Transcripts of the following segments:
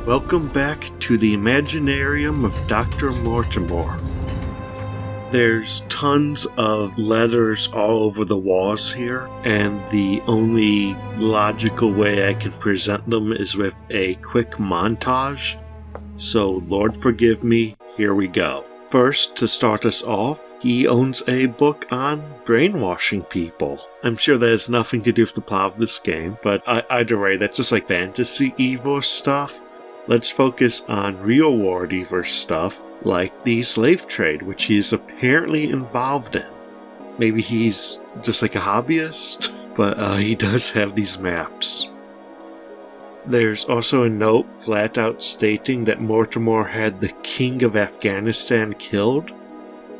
Welcome back to the Imaginarium of Dr. Mortimer. There's tons of letters all over the walls here, and the only logical way I can present them is with a quick montage. So, Lord forgive me, here we go. First, to start us off, he owns a book on brainwashing people. I'm sure that has nothing to do with the plot of this game, but either way, that's just like fantasy evil stuff. Let's focus on real world evil stuff, like the slave trade, which he's apparently involved in. Maybe he's just like a hobbyist, but he does have these maps. There's also a note flat out stating that Mortimer had the King of Afghanistan killed.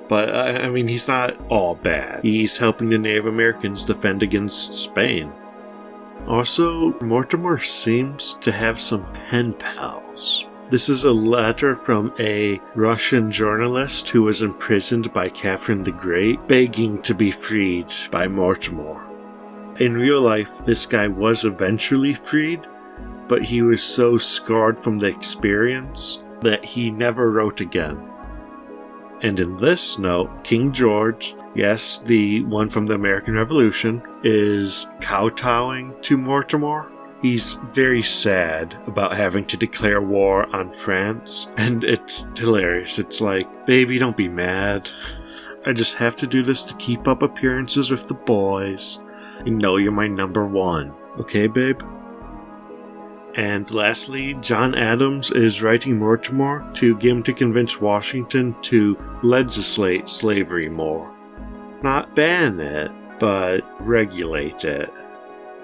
But, I mean, he's not all bad. He's helping the Native Americans defend against Spain. Also, Mortimer seems to have some pen pals. This is a letter from a Russian journalist who was imprisoned by Catherine the Great, begging to be freed by Mortimer. In real life, this guy was eventually freed, but he was so scarred from the experience that he never wrote again. And in this note, King George, yes, the one from the American Revolution, is kowtowing to Mortimer. He's very sad about having to declare war on France, and it's hilarious. It's like, baby, don't be mad. I just have to do this to keep up appearances with the boys. You know you're my number one. Okay, babe? And lastly, John Adams is writing Mortimer to get him to convince Washington to legislate slavery more. Not ban it, but regulate it.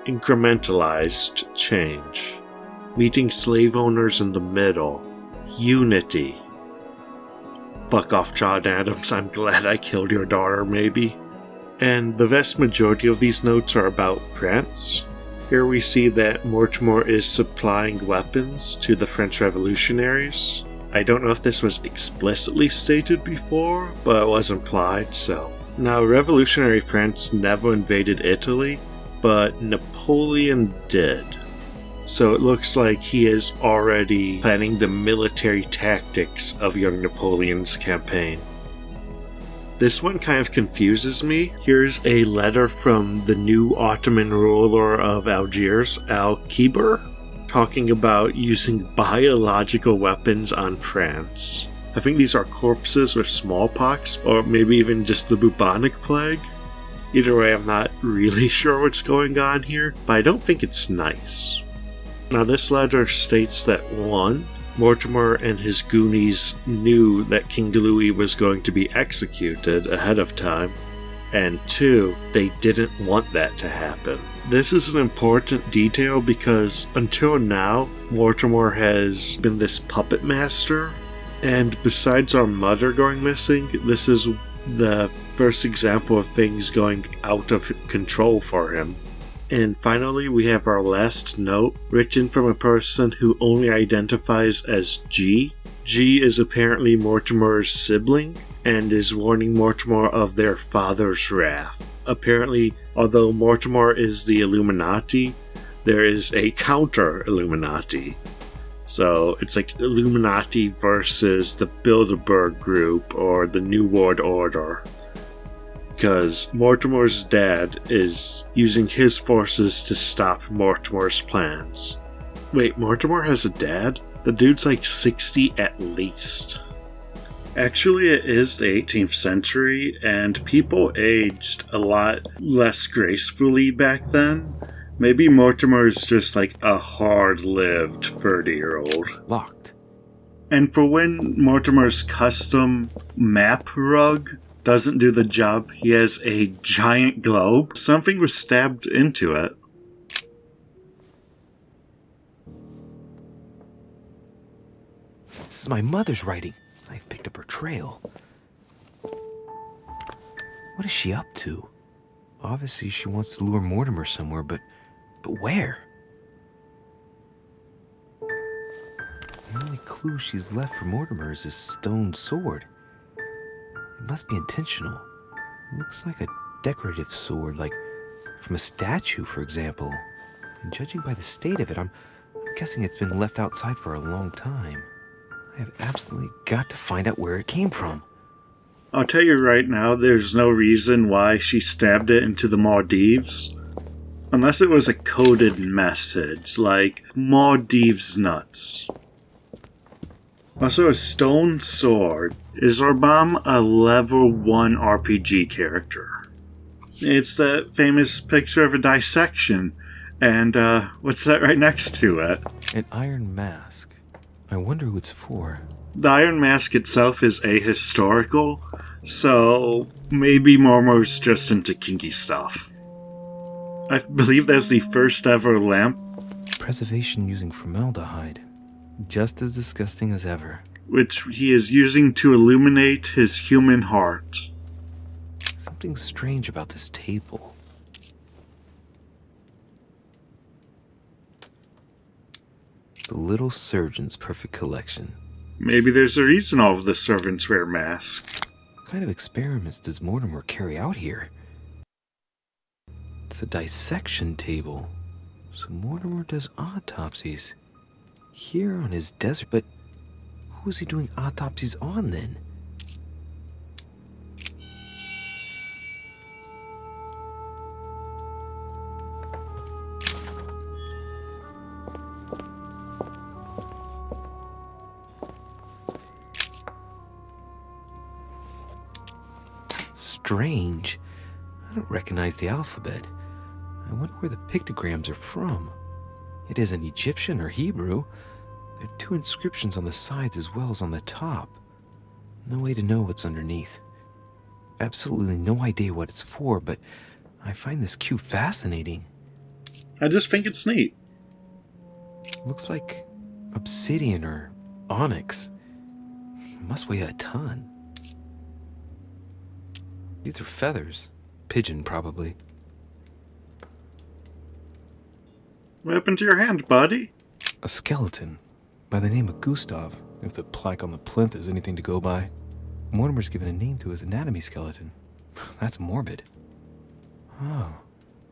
Incrementalized change. Meeting slave owners in the middle. Unity. Fuck off, John Adams, I'm glad I killed your daughter, maybe. And the vast majority of these notes are about France. Here we see that Mortimer is supplying weapons to the French revolutionaries. I don't know if this was explicitly stated before, but it was implied, so. Now, revolutionary France never invaded Italy, but Napoleon did. So it looks like he is already planning the military tactics of young Napoleon's campaign. This one kind of confuses me. Here's a letter from the new Ottoman ruler of Algiers, Al-Kibar, talking about using biological weapons on France. I think these are corpses with smallpox, or maybe even just the bubonic plague. Either way, I'm not really sure what's going on here, but I don't think it's nice. Now, this letter states that 1. Mortimer and his Goonies knew that King Louis was going to be executed ahead of time, and 2, they didn't want that to happen. This is an important detail because until now, Mortimer has been this puppet master, and besides our mother going missing, this is the first example of things going out of control for him. And finally, we have our last note, written from a person who only identifies as G. G is apparently Mortimer's sibling, and is warning Mortimer of their father's wrath. Apparently, although Mortimer is the Illuminati, there is a counter-Illuminati. So, it's like Illuminati versus the Bilderberg Group, or the New World Order. Because Mortimer's dad is using his forces to stop Mortimer's plans. Wait, Mortimer has a dad? The dude's like 60 at least. Actually, it is the 18th century, and people aged a lot less gracefully back then. Maybe Mortimer's just like a hard-lived 30-year-old. Locked. And for when Mortimer's custom map rug doesn't do the job, he has a giant globe. Something was stabbed into it. This is my mother's writing. I've picked up her trail. What is she up to? Obviously, she wants to lure Mortimer somewhere, but where? The only clue she's left for Mortimer is this stone sword. It must be intentional. It looks like a decorative sword, like from a statue, for example. And judging by the state of it, I'm guessing it's been left outside for a long time. I have absolutely got to find out where it came from. I'll tell you right now, there's no reason why she stabbed it into the Maldives. Unless it was a coded message, like, Maldives nuts. Also, a stone sword. Is Orbam a level 1 RPG character? It's that famous picture of a dissection. And, what's that right next to it? An iron mask. I wonder who it's for. The Iron Mask itself is ahistorical, so maybe Mormor's just into kinky stuff. I believe that's the first ever lamp. Preservation using formaldehyde. Just as disgusting as ever. Which he is using to illuminate his human heart. Something strange about this table. The Little Surgeon's Perfect Collection. Maybe there's a reason all of the servants wear masks. What kind of experiments does Mortimer carry out here? It's a dissection table. So Mortimer does autopsies. Here on his desert, but who is he doing autopsies on then? Strange. I don't recognize the alphabet. I wonder where the pictograms are from. It isn't Egyptian or Hebrew. There are 2 inscriptions on the sides as well as on the top. No way to know what's underneath. Absolutely no idea what it's for, but I find this cue fascinating. I just think it's neat. Looks like obsidian or onyx. It must weigh a ton. These are feathers. Pigeon, probably. What happened to your hand, buddy? A skeleton. By the name of Gustav, if the plaque on the plinth is anything to go by. Mortimer's given a name to his anatomy skeleton. That's morbid. Oh,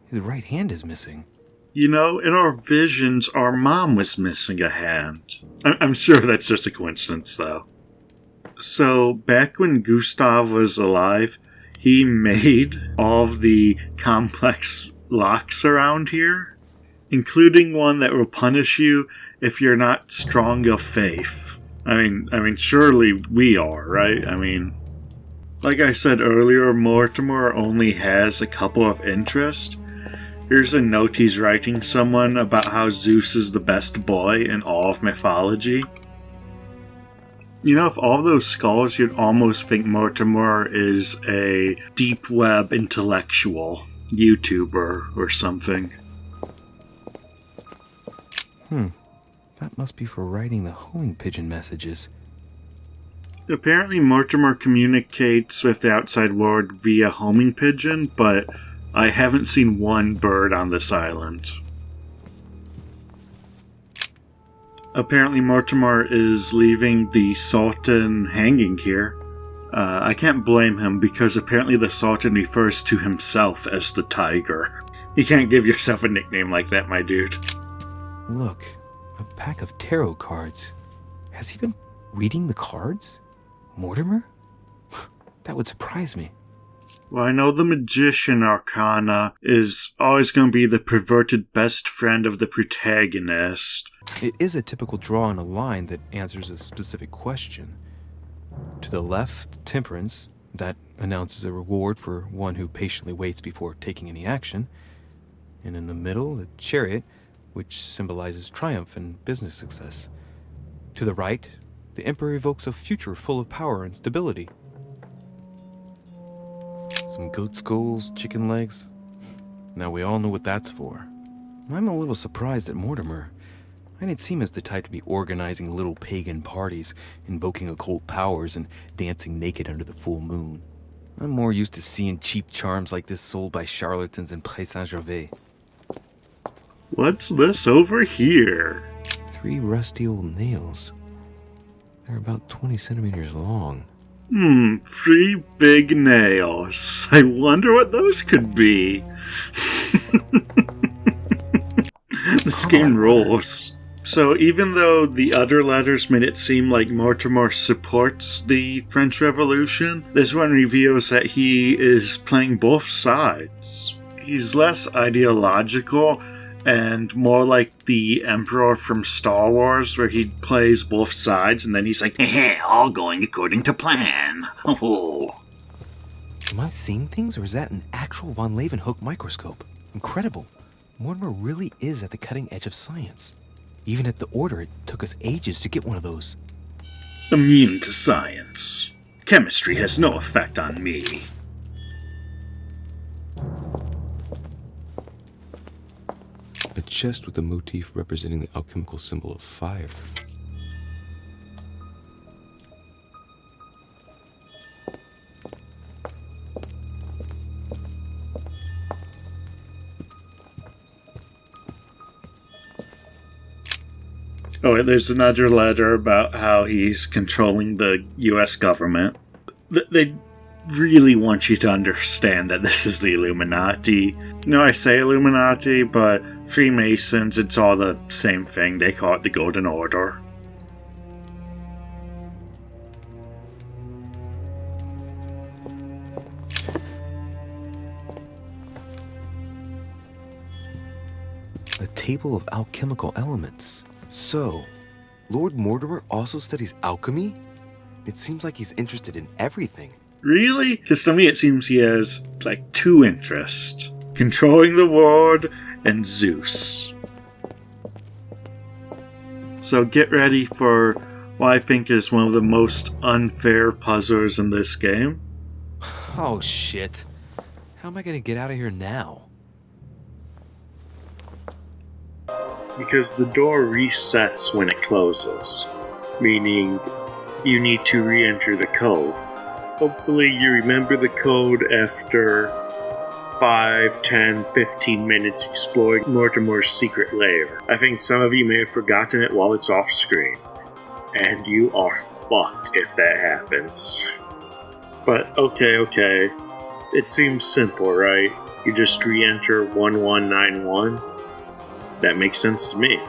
his right hand is missing. You know, in our visions, our mom was missing a hand. I'm sure that's just a coincidence, though. So, back when Gustav was alive, he made all of the complex locks around here, including one that will punish you if you're not strong of faith. I mean, surely we are, right? I mean, like I said earlier, Mortimer only has a couple of interests. Here's a note he's writing someone about how Zeus is the best boy in all of mythology. You know, of all those skulls, you'd almost think Mortimer is a deep web intellectual, YouTuber, or something. That must be for writing the homing pigeon messages. Apparently Mortimer communicates with the outside world via homing pigeon, but I haven't seen one bird on this island. Apparently Mortimer is leaving the Sultan hanging here. I can't blame him because apparently the Sultan refers to himself as the Tiger. You can't give yourself a nickname like that, my dude. Look, a pack of tarot cards. Has he been reading the cards? Mortimer? That would surprise me. Well, I know the Magician Arcana is always going to be the perverted best friend of the protagonist. It is a typical draw on a line that answers a specific question. To the left, Temperance. That announces a reward for one who patiently waits before taking any action. And in the middle, the Chariot, which symbolizes triumph and business success. To the right, the Emperor evokes a future full of power and stability. Some goat skulls, chicken legs. Now we all know what that's for. I'm a little surprised at Mortimer. I didn't seem as the type to be organizing little pagan parties, invoking occult powers, and dancing naked under the full moon. I'm more used to seeing cheap charms like this sold by charlatans in Pré Saint-Gervais. What's this over here? 3 rusty old nails. They're about 20 centimeters long. 3 big nails. I wonder what those could be. This game rules. So even though the other letters made it seem like Mortimer supports the French Revolution, this one reveals that he is playing both sides. He's less ideological and more like the Emperor from Star Wars, where he plays both sides and then he's like, all going according to plan. Oh. Am I seeing things, or is that an actual von Leeuwenhoek microscope? Incredible. Mortimer really is at the cutting edge of science. Even at the Order, it took us ages to get one of those. Immune to science. Chemistry has no effect on me. A chest with a motif representing the alchemical symbol of fire. Oh, and there's another letter about how he's controlling the US government. They really want you to understand that this is the Illuminati. I say Illuminati, but Freemasons, it's all the same thing. They call it the Golden Order. A table of alchemical elements. So, Lord Mortimer also studies alchemy? It seems like he's interested in everything. Really? Because to me it seems he has, two interests. Controlling the world and Zeus. So get ready for what I think is one of the most unfair puzzles in this game. Oh, shit. How am I gonna get out of here now? Because the door resets when it closes, meaning you need to re-enter the code. Hopefully you remember the code after 5, 10, 15 minutes exploring Mortimer's secret lair. I think some of you may have forgotten it while it's off screen, and you are fucked if that happens. But okay. It seems simple, right? You just re-enter 1191. That makes sense to me.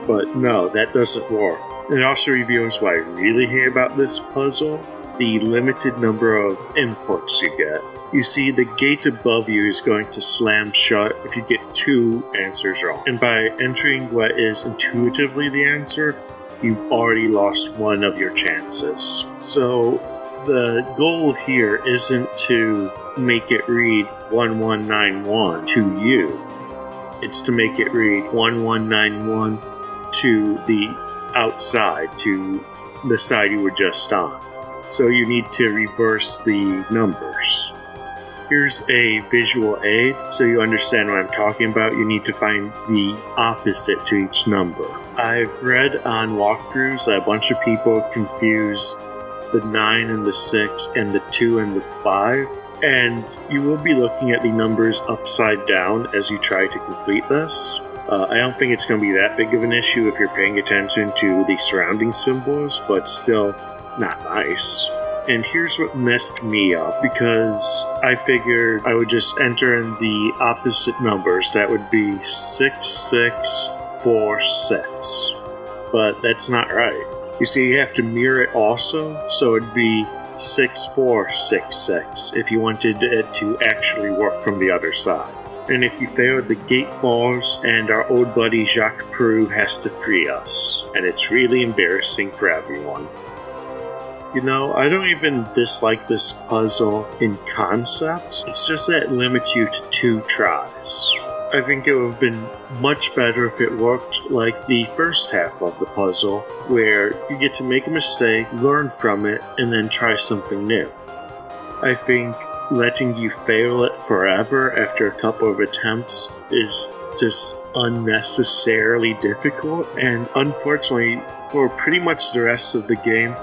But no, that doesn't work. It also reveals what I really hate about this puzzle, the limited number of inputs you get. You see, the gate above you is going to slam shut if you get 2 answers wrong. And by entering what is intuitively the answer, you've already lost one of your chances. So the goal here isn't to make it read 1191 to you. It's to make it read 1191 to the outside, to the side you were just on. So you need to reverse the numbers. Here's a visual aid, so you understand what I'm talking about. You need to find the opposite to each number. I've read on walkthroughs that a bunch of people confuse the 9 and the 6 and the 2 and the 5. And you will be looking at the numbers upside down as you try to complete this. I don't think it's going to be that big of an issue if you're paying attention to the surrounding symbols, but still not nice. And here's what messed me up, because I figured I would just enter in the opposite numbers. That would be 6646. But that's not right. You see, you have to mirror it also, so it'd be 6466 if you wanted it to actually work from the other side. And if you fail, the gate falls and our old buddy Jacques Prue has to free us. And it's really embarrassing for everyone. I don't even dislike this puzzle in concept. It's just that it limits you to 2 tries. I think it would have been much better if it worked like the first half of the puzzle, where you get to make a mistake, learn from it, and then try something new. I think letting you fail it forever after a couple of attempts is just unnecessarily difficult, and unfortunately, for pretty much the rest of the game,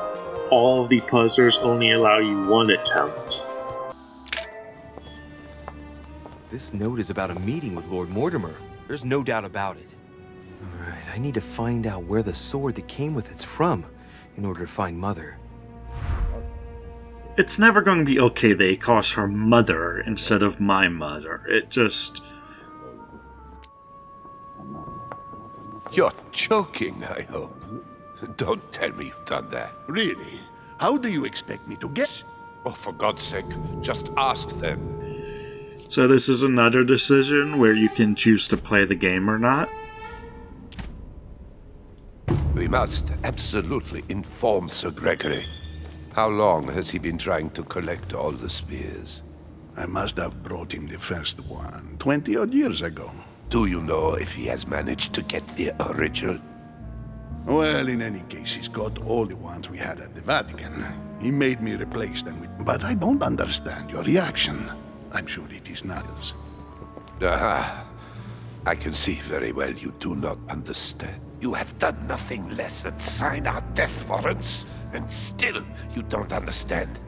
all of the puzzles only allow you 1 attempt. This note is about a meeting with Lord Mortimer. There's no doubt about it. Alright, I need to find out where the sword that came with it's from in order to find Mother. It's never going to be okay that he calls her mother instead of my mother. It just... You're joking, I hope. Don't tell me you've done that. Really? How do you expect me to guess? Oh, for God's sake, just ask them. So this is another decision where you can choose to play the game or not? We must absolutely inform Sir Gregory. How long has he been trying to collect all the spears? I must have brought him the first one 20-odd years ago. Do you know if he has managed to get the original? Well, in any case, he's got all the ones we had at the Vatican. He made me replace them with... But I don't understand your reaction. I'm sure it is not yours. I can see very well you do not understand. You have done nothing less than sign our death warrants, and still you don't understand.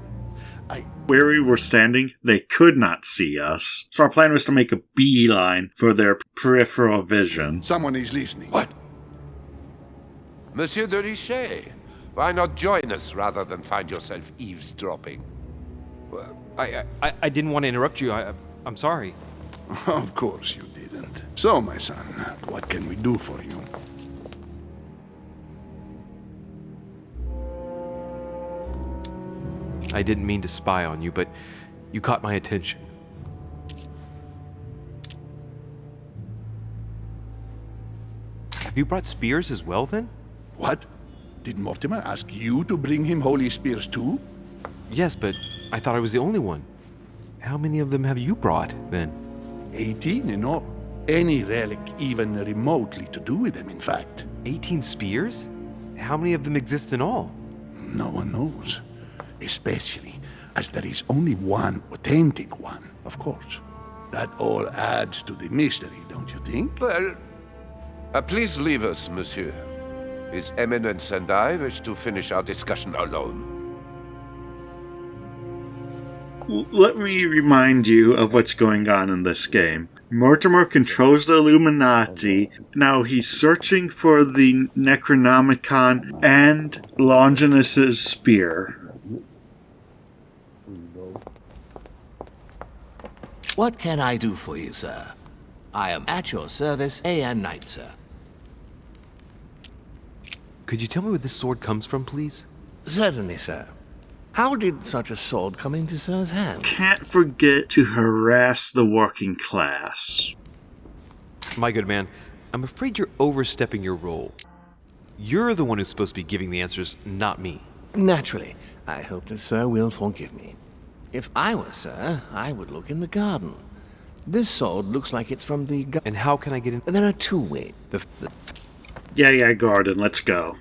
Where we were standing, they could not see us. So our plan was to make a beeline for their peripheral vision. Someone is listening. What? Monsieur de Richet, why not join us rather than find yourself eavesdropping? I didn't want to interrupt you. I'm sorry. Of course you didn't. So, my son, what can we do for you? I didn't mean to spy on you, but you caught my attention. Have you brought spears as well, then? What? Did Mortimer ask you to bring him holy spears too? Yes, but I thought I was the only one. How many of them have you brought, then? 18 in all. Any relic even remotely to do with them, in fact. 18 spears? How many of them exist in all? No one knows. Especially as there is only one authentic one, of course. That all adds to the mystery, don't you think? Well, please leave us, monsieur. His Eminence and I wish to finish our discussion alone. Let me remind you of what's going on in this game. Mortimer controls the Illuminati. Now he's searching for the Necronomicon and Longinus's spear. What can I do for you, sir? I am at your service day and night, sir. Could you tell me where this sword comes from, please? Certainly, sir. How did such a sword come into sir's hands? Can't forget to harass the working class. My good man, I'm afraid you're overstepping your role. You're the one who's supposed to be giving the answers, not me. Naturally. I hope that sir will forgive me. If I were sir, I would look in the garden. This sword looks like it's from the And how can I get in? There are two ways. Yeah, garden, let's go.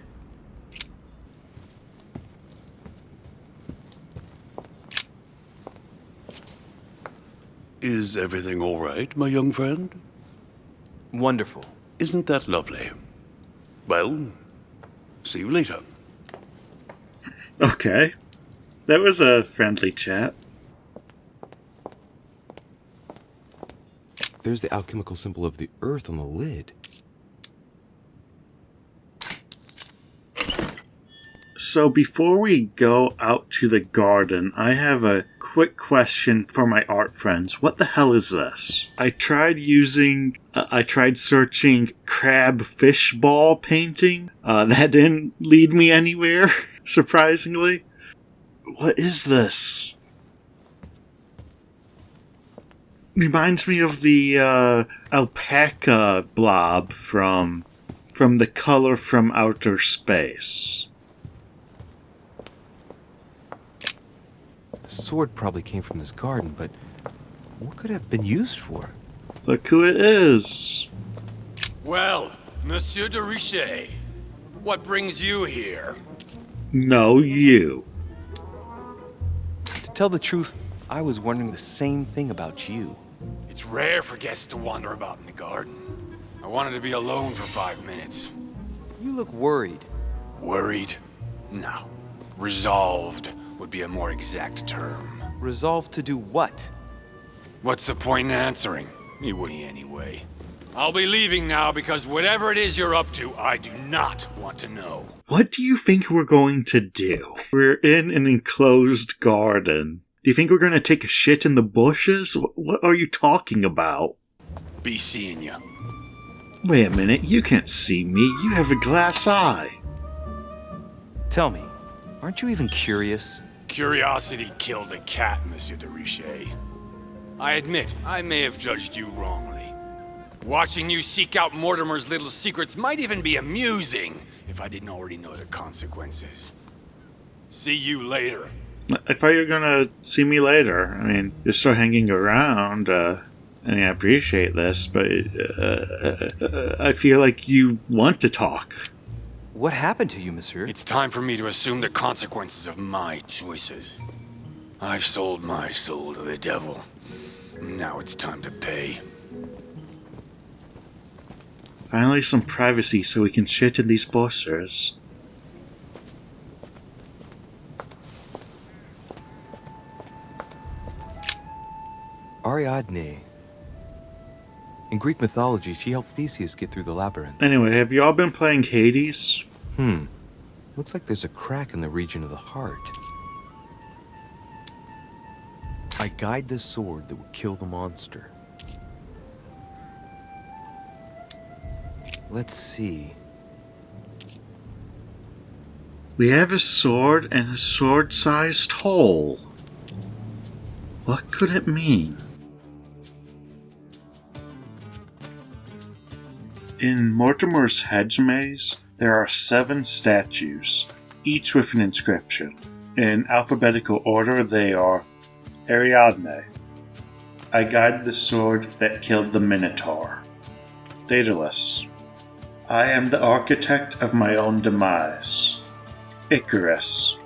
Is everything all right, my young friend? Wonderful. Isn't that lovely? Well, see you later. Okay. That was a friendly chat. There's the alchemical symbol of the earth on the lid. So before we go out to the garden, I have a quick question for my art friends. What the hell is this? I tried searching crab fishball painting. That didn't lead me anywhere, surprisingly. What is this? Reminds me of the alpaca blob from The Color from Outer Space. The sword probably came from this garden, but what could it have been used for? Look who it is. Well, Monsieur de Richet, what brings you here? No, you. To tell the truth, I was wondering the same thing about you. It's rare for guests to wander about in the garden. I wanted to be alone for 5 minutes. You look worried. Worried? No. Resolved would be a more exact term. Resolved to do what? What's the point in answering? You wouldn't anyway. I'll be leaving now because whatever it is you're up to, I do not want to know. What do you think we're going to do? We're in an enclosed garden. Do you think we're going to take a shit in the bushes? What are you talking about? Be seeing ya. Wait a minute, you can't see me. You have a glass eye. Tell me, aren't you even curious? Curiosity killed a cat, Monsieur de Richet. I admit, I may have judged you wrongly. Watching you seek out Mortimer's little secrets might even be amusing, if I didn't already know the consequences. See you later. I thought you were gonna see me later. I mean, you're still hanging around, I appreciate this, but I feel like you want to talk. What happened to you, monsieur? It's time for me to assume the consequences of my choices. I've sold my soul to the devil. Now it's time to pay. Finally some privacy so we can shit in these posters. Ariadne. In Greek mythology, she helped Theseus get through the labyrinth. Anyway, have you all been playing Hades? Looks like there's a crack in the region of the heart. I guide the sword that will kill the monster. Let's see. We have a sword and a sword-sized hole. What could it mean? In Mortimer's hedge maze, there are 7 statues, each with an inscription. In alphabetical order, they are Ariadne. I guide the sword that killed the Minotaur. Daedalus. I am the architect of my own demise. Icarus.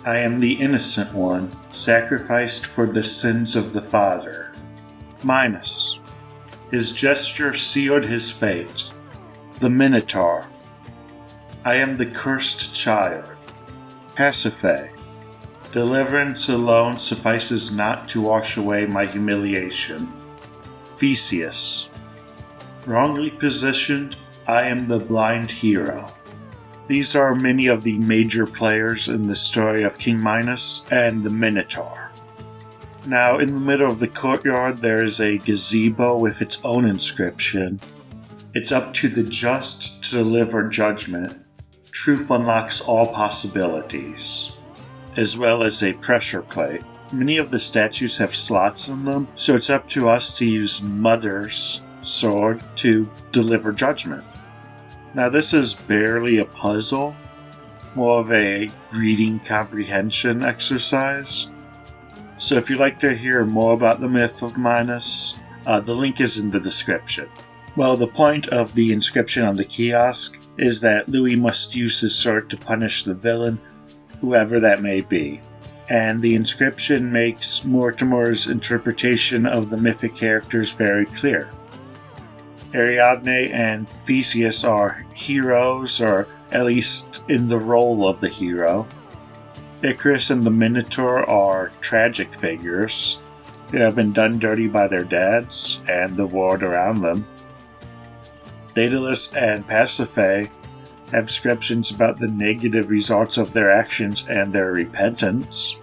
I am the innocent one, sacrificed for the sins of the father. Minos. His gesture sealed his fate. The Minotaur. I am the cursed child. Pasiphae. Deliverance alone suffices not to wash away my humiliation. Theseus. Wrongly positioned, I am the blind hero. These are many of the major players in the story of King Minos and the Minotaur. Now, in the middle of the courtyard, there is a gazebo with its own inscription. It's up to the just to deliver judgment. Truth unlocks all possibilities. As well as a pressure plate. Many of the statues have slots in them, so it's up to us to use Mother's sword to deliver judgment. Now, this is barely a puzzle, more of a reading comprehension exercise. So if you'd like to hear more about the myth of Minos, the link is in the description. Well, the point of the inscription on the kiosk is that Louis must use his sword to punish the villain, whoever that may be. And the inscription makes Mortimer's interpretation of the mythic characters very clear. Ariadne and Theseus are heroes, or at least in the role of the hero. Icarus and the Minotaur are tragic figures who have been done dirty by their dads and the world around them. Daedalus and Pasiphae have inscriptions about the negative results of their actions and their repentance.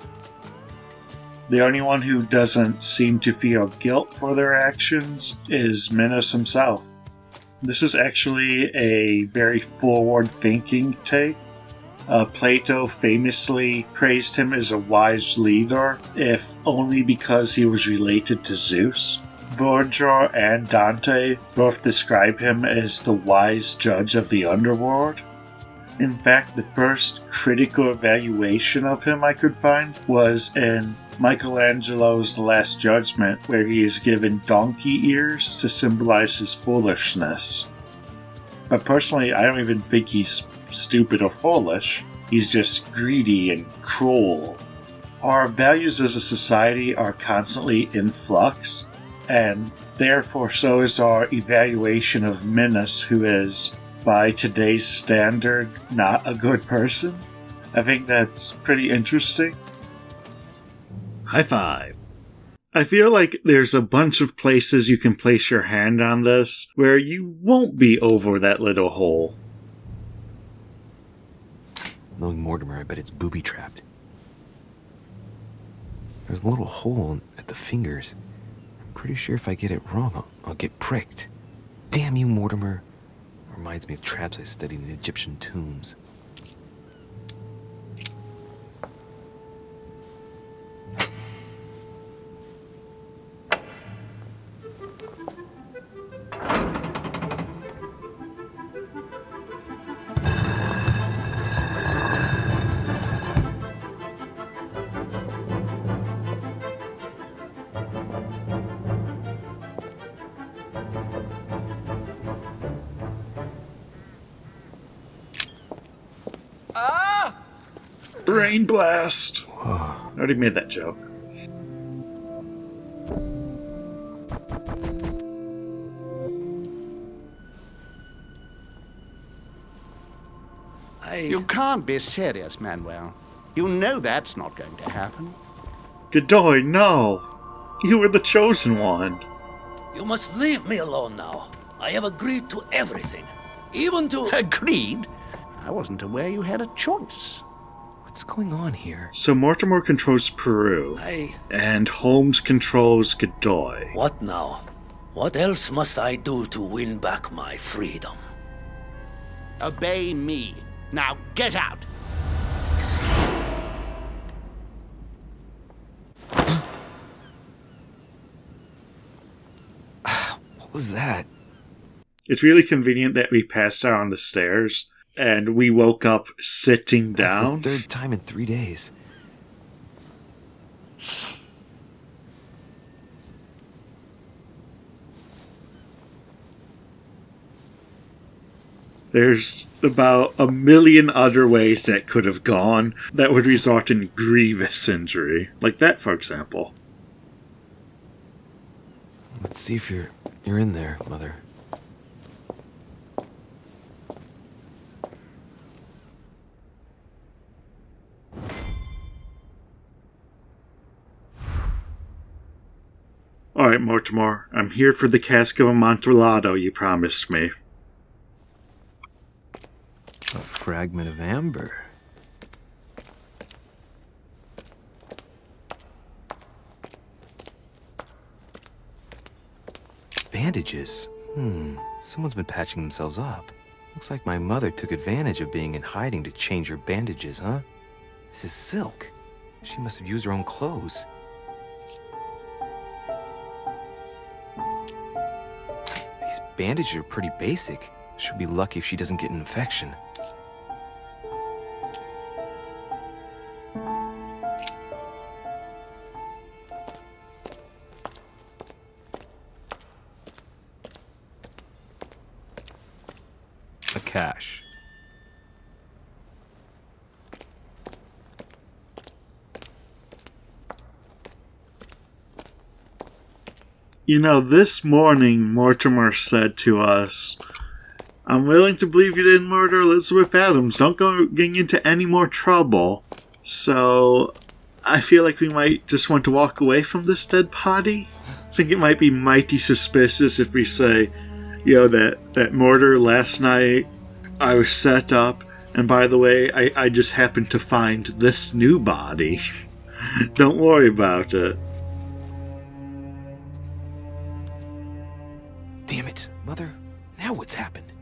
The only one who doesn't seem to feel guilt for their actions is Minos himself. This is actually a very forward-thinking take. Plato famously praised him as a wise leader, if only because he was related to Zeus. Virgil and Dante both describe him as the wise judge of the underworld. In fact, the first critical evaluation of him I could find was in Michelangelo's The Last Judgment, where he is given donkey ears to symbolize his foolishness. But personally, I don't even think he's stupid or foolish. He's just greedy and cruel. Our values as a society are constantly in flux, and therefore so is our evaluation of Minos, who is, by today's standard, not a good person. I think that's pretty interesting. High five. I feel like there's a bunch of places you can place your hand on this where you won't be over that little hole. Knowing Mortimer, I bet it's booby-trapped. There's a little hole at the fingers. I'm pretty sure if I get it wrong, I'll get pricked. Damn you, Mortimer. Reminds me of traps I studied in Egyptian tombs. Brain blast! I already made that joke. You can't be serious, Manuel. You know that's not going to happen. Godoy, no! You were the chosen one. You must leave me alone now. I have agreed to everything. Even to... Agreed? I wasn't aware you had a choice. What's going on here? So Mortimer controls Peru, and Holmes controls Godoy. What now? What else must I do to win back my freedom? Obey me. Now get out! What was that? It's really convenient that we passed out on the stairs, and we woke up sitting down. That's the third time in 3 days. There's about a million other ways that could have gone that would result in grievous injury. Like that, for example. Let's see if you're in there, Mother. Alright, Mortimer. I'm here for the cask of Amontillado you promised me. A fragment of amber. Bandages? Someone's been patching themselves up. Looks like my mother took advantage of being in hiding to change her bandages, huh? This is silk. She must have used her own clothes. These bandages are pretty basic. She'll be lucky if she doesn't get an infection. A cache. You know, this morning Mortimer said to us, I'm willing to believe you didn't murder Elizabeth Adams. Don't go getting into any more trouble. So, I feel like we might just want to walk away from this dead body. I think it might be mighty suspicious if we say, that murder last night, I was set up, and by the way, I just happened to find this new body. Don't worry about it. Damn it, Mother. Now what's happened?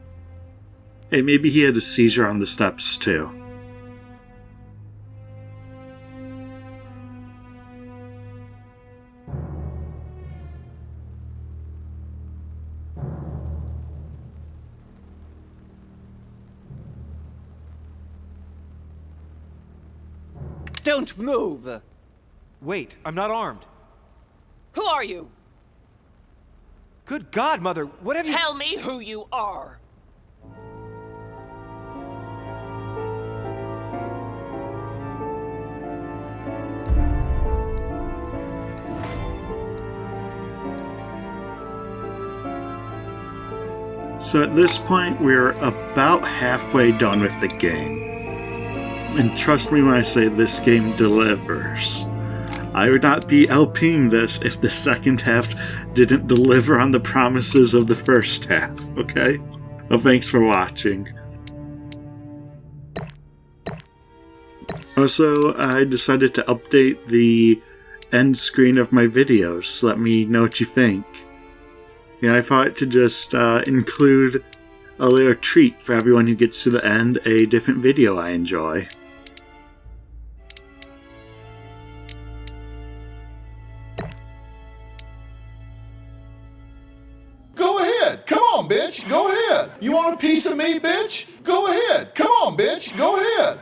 Hey, maybe he had a seizure on the steps, too. Don't move! Wait, I'm not armed. Who are you? Good God, Mother, what have you... Tell me who you are! So at this point, we're about halfway done with the game. And trust me when I say this game delivers. I would not be LPing this if the second half didn't deliver on the promises of the first half, okay? Well, thanks for watching. Also, I decided to update the end screen of my videos. Let me know what you think. Yeah, I thought to just include a little treat for everyone who gets to the end, a different video I enjoy. Go ahead. Come on, bitch. Go ahead. You want a piece of me, bitch? Go ahead. Come on, bitch. Go ahead.